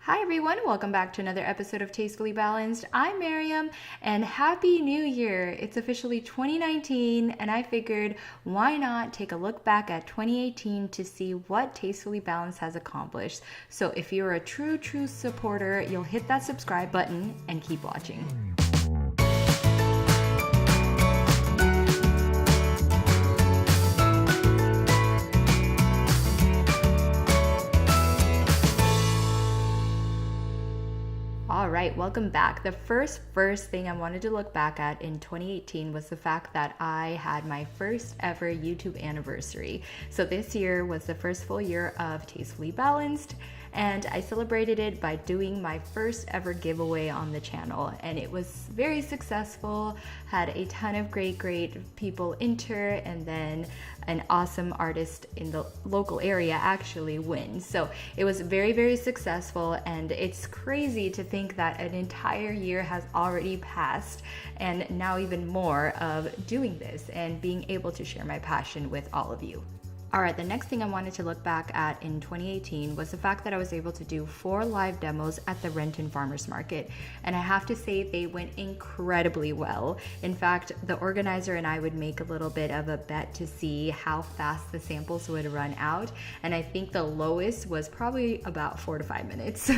Hi everyone, welcome back to another episode of Tastefully Balanced. I'm Miriam and Happy New Year. It's officially 2019 and I figured why not take a look back at 2018 to see what Tastefully Balanced has accomplished. So if you're a true supporter, you'll hit that subscribe button and keep watching. All right, welcome back. The first thing I wanted to look back at in 2018 was the fact that I had my first ever YouTube anniversary. So this year was the first full year of Tastefully Balanced, and I celebrated it by doing my first ever giveaway on the channel, and it was very successful. Had a ton of great people enter, and then an awesome artist in the local area actually win. So it was very successful, and it's crazy to think that an entire year has already passed, and now even more of doing this and being able to share my passion with all of you. All right, the next thing I wanted to look back at in 2018 was the fact that I was able to do 4 live demos at the Renton Farmers Market. And I have to say they went incredibly well. In fact, the organizer and I would make a little bit of a bet to see how fast the samples would run out. And I think the lowest was probably about 4 to 5 minutes.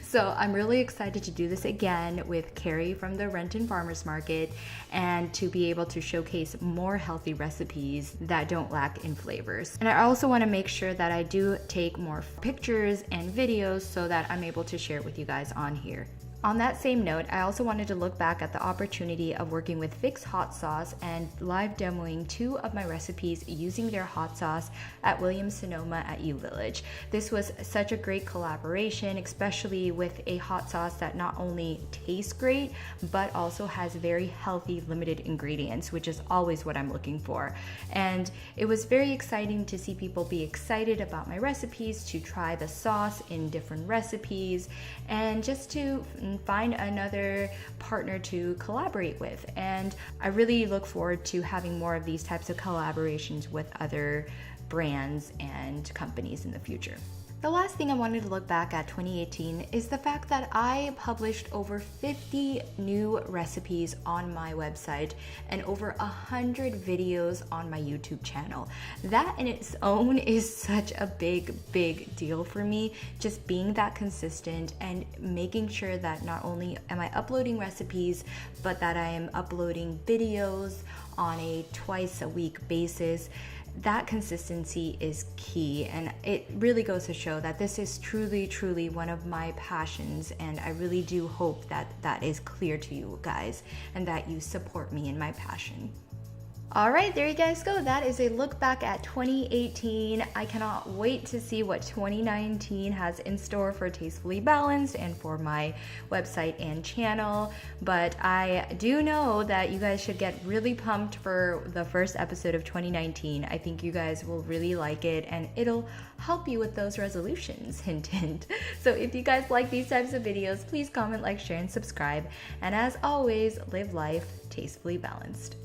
So I'm really excited to do this again with Carrie from the Renton Farmers Market and to be able to showcase more healthy recipes that don't lack in flavors. And I also want to make sure that I do take more pictures and videos so that I'm able to share it with you guys on here. On that same note, I also wanted to look back at the opportunity of working with Fix Hot Sauce and live demoing 2 of my recipes using their hot sauce at Williams-Sonoma at U Village. This was such a great collaboration, especially with a hot sauce that not only tastes great, but also has very healthy, limited ingredients, which is always what I'm looking for. And it was very exciting to see people be excited about my recipes, to try the sauce in different recipes, and just to find another partner to collaborate with. And I really look forward to having more of these types of collaborations with other brands and companies in the future. The last thing I wanted to look back at 2018 is the fact that I published over 50 new recipes on my website and over 100 videos on my YouTube channel. That in its own is such a big deal for me, just being that consistent and making sure that not only am I uploading recipes, but that I am uploading videos on a twice a week basis. That consistency is key, and it really goes to show that this is truly one of my passions, and I really do hope that that is clear to you guys and that you support me in my passion. All right, there you guys go. That is a look back at 2018. I cannot wait to see what 2019 has in store for Tastefully Balanced and for my website and channel. But I do know that you guys should get really pumped for the first episode of 2019. I think you guys will really like it, and it'll help you with those resolutions, hint. So if you guys like these types of videos, please comment, like, share, and subscribe. And as always, live life tastefully balanced.